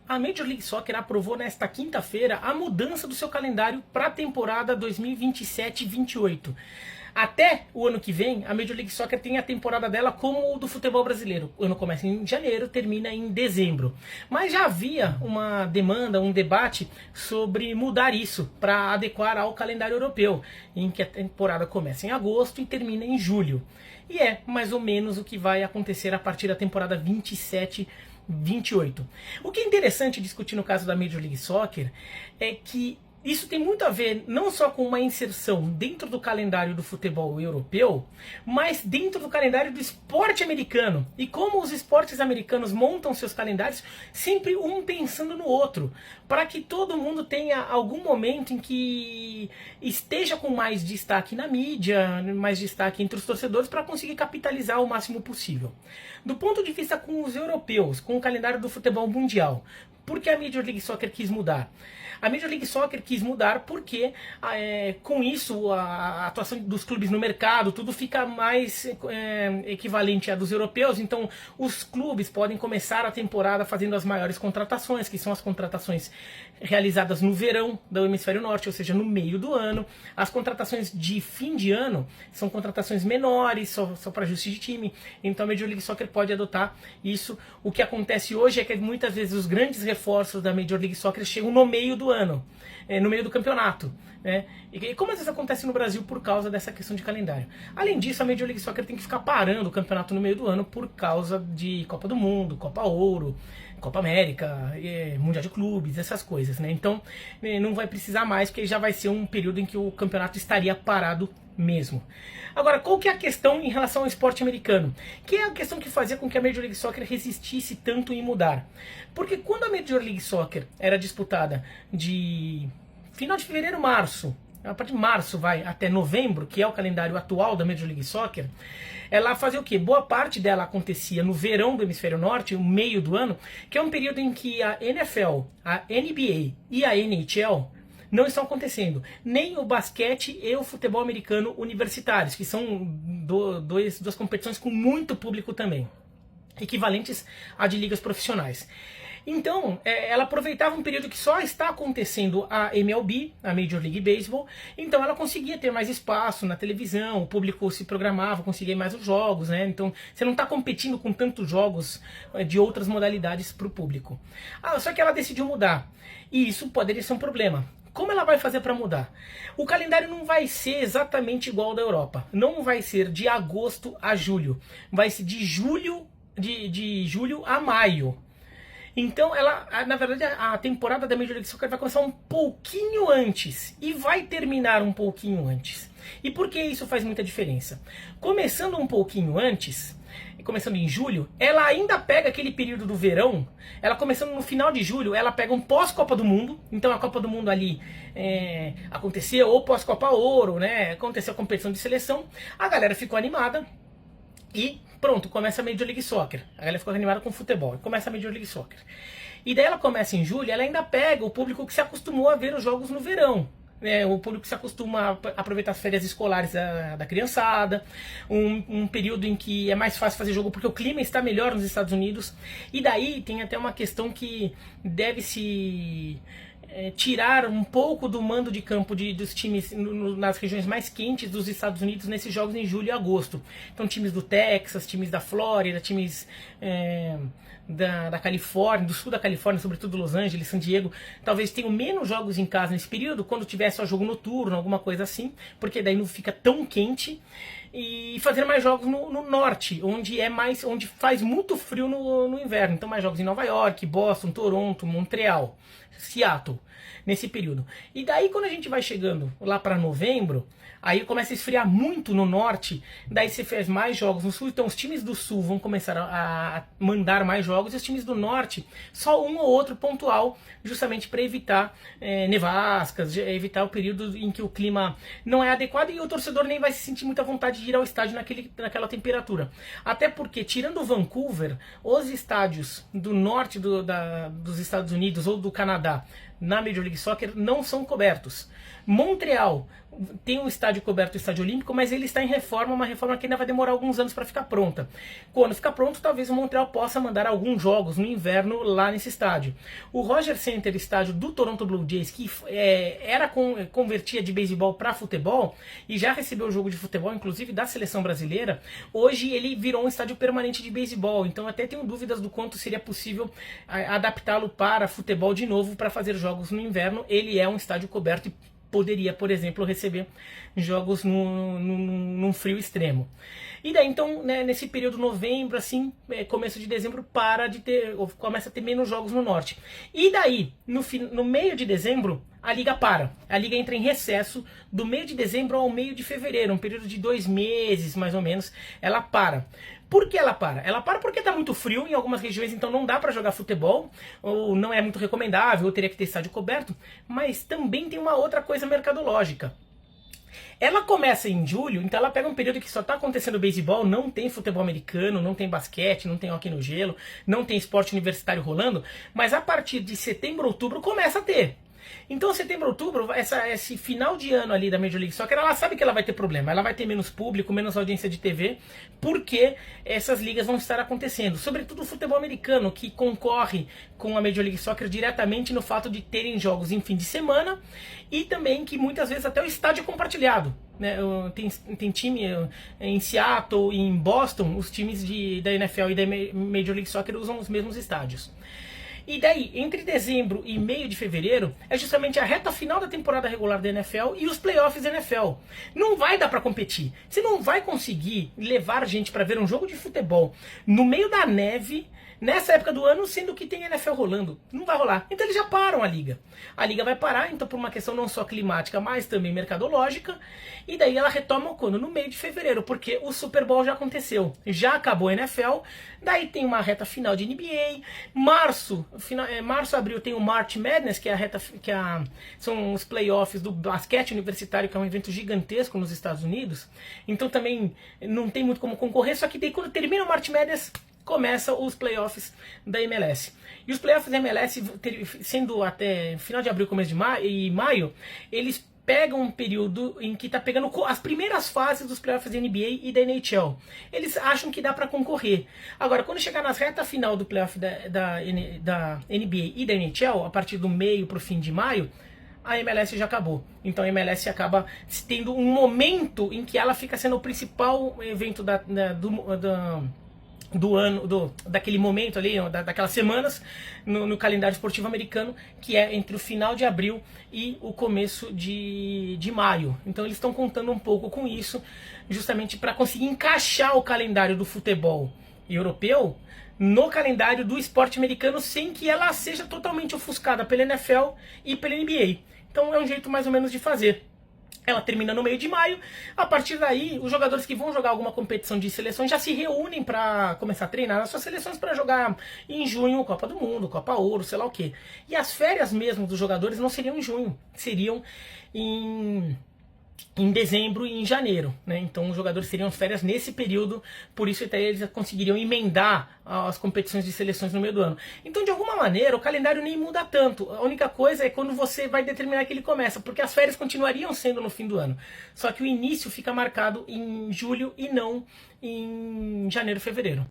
A Major League Soccer aprovou nesta quinta-feira a mudança do seu calendário para a temporada 2027-28. Até o ano que vem, a Major League Soccer tem a temporada dela como o do futebol brasileiro. O ano começa em janeiro, termina em dezembro. Mas já havia uma demanda, um debate sobre mudar isso para adequar ao calendário europeu, em que a temporada começa em agosto e termina em julho. E é mais ou menos o que vai acontecer a partir da temporada 27-28. O que é interessante discutir no caso da Major League Soccer é que isso tem muito a ver não só com uma inserção dentro do calendário do futebol europeu, mas dentro do calendário do esporte americano. E como os esportes americanos montam seus calendários, sempre um pensando no outro, para que todo mundo tenha algum momento em que esteja com mais destaque na mídia, mais destaque entre os torcedores, para conseguir capitalizar o máximo possível. Do ponto de vista com os europeus, com o calendário do futebol mundial, por que a Major League Soccer quis mudar? A Major League Soccer quis mudar porque com isso a atuação dos clubes no mercado, tudo fica mais equivalente à dos europeus. Então os clubes podem começar a temporada fazendo as maiores contratações, que são as contratações realizadas no verão do hemisfério norte, ou seja, no meio do ano. As contratações de fim de ano são contratações menores, só para ajuste de time. Então a Major League Soccer pode adotar isso. O que acontece hoje é que muitas vezes os grandes reforços da Major League Soccer chegam no meio do ano, no meio do campeonato, né? E como às vezes acontece no Brasil por causa dessa questão de calendário. Além disso, a Major League Soccer tem que ficar parando o campeonato no meio do ano por causa de Copa do Mundo, Copa Ouro, Copa América, Mundial de Clubes, essas coisas, né? Então não vai precisar mais, porque já vai ser um período em que o campeonato estaria parado mesmo. Agora, qual que é a questão em relação ao esporte americano? Que é a questão que fazia com que a Major League Soccer resistisse tanto em mudar. Porque quando a Major League Soccer era disputada de final de fevereiro, março, a partir de março vai até novembro, que é o calendário atual da Major League Soccer, ela fazia o quê? Boa parte dela acontecia no verão do hemisfério norte, o meio do ano, que é um período em que a NFL, a NBA e a NHL não estão acontecendo. Nem o basquete e o futebol americano universitários, que são duas competições com muito público também, equivalentes a de ligas profissionais. Então, ela aproveitava um período que só está acontecendo a MLB, a Major League Baseball, então ela conseguia ter mais espaço na televisão, o público se programava, conseguia mais os jogos, né? Então, você não está competindo com tantos jogos de outras modalidades para o público. Só que ela decidiu mudar, e isso poderia ser um problema. Como ela vai fazer para mudar? O calendário não vai ser exatamente igual ao da Europa. Não vai ser de agosto a julho. Vai ser de julho a maio. Então, na verdade, a temporada da Major League Soccer vai começar um pouquinho antes e vai terminar um pouquinho antes. E por que isso faz muita diferença? Começando um pouquinho antes, começando em julho, ela ainda pega aquele período do verão. Ela começando no final de julho, ela pega um pós-Copa do Mundo. Então a Copa do Mundo ali aconteceu, ou pós-Copa Ouro, né? Aconteceu a competição de seleção. A galera ficou animada e pronto, começa a Major League Soccer. A galera ficou animada com o futebol e começa a Major League Soccer. E daí ela começa em julho, ela ainda pega o público que se acostumou a ver os jogos no verão. O público que se acostuma a aproveitar as férias escolares da criançada, um período em que é mais fácil fazer jogo porque o clima está melhor nos Estados Unidos. E daí tem até uma questão que deve se tirar um pouco do mando de campo dos times nas regiões mais quentes dos Estados Unidos nesses jogos em julho e agosto. Então times do Texas, times da Flórida, times da Califórnia, do sul da Califórnia, sobretudo Los Angeles, San Diego, talvez tenham menos jogos em casa nesse período, quando tiver só jogo noturno, alguma coisa assim, porque daí não fica tão quente, e fazer mais jogos no norte, onde faz muito frio no inverno. Então mais jogos em Nova York, Boston, Toronto, Montreal, Seattle, nesse período. E daí quando a gente vai chegando lá para novembro, aí começa a esfriar muito no norte, daí você faz mais jogos no sul, então os times do sul vão começar a mandar mais jogos, e os times do norte, só um ou outro pontual, justamente para evitar nevascas, evitar o período em que o clima não é adequado e o torcedor nem vai se sentir muita vontade de ir ao estádio naquela temperatura. Até porque, tirando Vancouver, os estádios do norte dos Estados Unidos ou do Canadá, na Major League Soccer não são cobertos. Montreal tem um estádio coberto, o Estádio Olímpico, mas ele está em reforma, uma reforma que ainda vai demorar alguns anos para ficar pronta. Quando ficar pronto, talvez o Montreal possa mandar alguns jogos no inverno lá nesse estádio. O Rogers Center, estádio do Toronto Blue Jays, que convertia de beisebol para futebol e já recebeu jogo de futebol, inclusive da seleção brasileira, hoje ele virou um estádio permanente de beisebol. Então até tenho dúvidas do quanto seria possível adaptá-lo para futebol de novo para fazer jogos no inverno. Ele é um estádio coberto e poderia, por exemplo, receber jogos num frio extremo. E daí, então, né, nesse período novembro, assim, começo de dezembro, começa a ter menos jogos no norte. E daí, no meio de dezembro, a liga para. A liga entra em recesso do meio de dezembro ao meio de fevereiro, um período de 2 meses, mais ou menos, ela para. Por que ela para? Ela para porque está muito frio em algumas regiões, então não dá para jogar futebol, ou não é muito recomendável, ou teria que ter estádio coberto, mas também tem uma outra coisa mercadológica. Ela começa em julho, então ela pega um período que só está acontecendo beisebol, não tem futebol americano, não tem basquete, não tem hóquei no gelo, não tem esporte universitário rolando, mas a partir de setembro, outubro começa a ter. Então, setembro, outubro, esse final de ano ali da Major League Soccer, ela sabe que ela vai ter problema, ela vai ter menos público, menos audiência de TV, porque essas ligas vão estar acontecendo. Sobretudo o futebol americano, que concorre com a Major League Soccer diretamente no fato de terem jogos em fim de semana e também que muitas vezes até o estádio é compartilhado. Né? Tem time em Seattle e em Boston, os times da NFL e da Major League Soccer usam os mesmos estádios. E daí, entre dezembro e meio de fevereiro, é justamente a reta final da temporada regular da NFL e os playoffs da NFL. Não vai dar para competir. Você não vai conseguir levar gente para ver um jogo de futebol no meio da neve, nessa época do ano, sendo que tem NFL rolando. Não vai rolar. Então eles já param a liga. A liga vai parar, então, por uma questão não só climática, mas também mercadológica. E daí ela retoma quando? No meio de fevereiro, porque o Super Bowl já aconteceu. Já acabou a NFL. Daí tem uma reta final de NBA. Março, abril tem o March Madness, que é a reta, são os playoffs do basquete universitário, que é um evento gigantesco nos Estados Unidos. Então também não tem muito como concorrer, só que daí quando termina o March Madness, começa os playoffs da MLS. E os playoffs da MLS, sendo até final de abril, começo de maio, eles pegam um período em que está pegando as primeiras fases dos playoffs da NBA e da NHL. Eles acham que dá para concorrer. Agora, quando chegar nas reta final do playoff da NBA e da NHL, a partir do meio para o fim de maio, a MLS já acabou. Então a MLS acaba tendo um momento em que ela fica sendo o principal evento do ano, daquele momento ali, daquelas semanas no calendário esportivo americano, que é entre o final de abril e o começo de maio. Então eles estão contando um pouco com isso, justamente para conseguir encaixar o calendário do futebol europeu no calendário do esporte americano, sem que ela seja totalmente ofuscada pela NFL e pela NBA. Então é um jeito mais ou menos de fazer. Ela termina no meio de maio. A partir daí, os jogadores que vão jogar alguma competição de seleções já se reúnem para começar a treinar nas suas seleções para jogar em junho Copa do Mundo, Copa Ouro, sei lá o quê. E as férias mesmo dos jogadores não seriam em junho, seriam em dezembro e em janeiro, né? Então os jogadores teriam férias nesse período, por isso até eles conseguiriam emendar as competições de seleções no meio do ano. Então, de alguma maneira, o calendário nem muda tanto. A única coisa é quando você vai determinar que ele começa, porque as férias continuariam sendo no fim do ano. Só que o início fica marcado em julho e não em janeiro, fevereiro.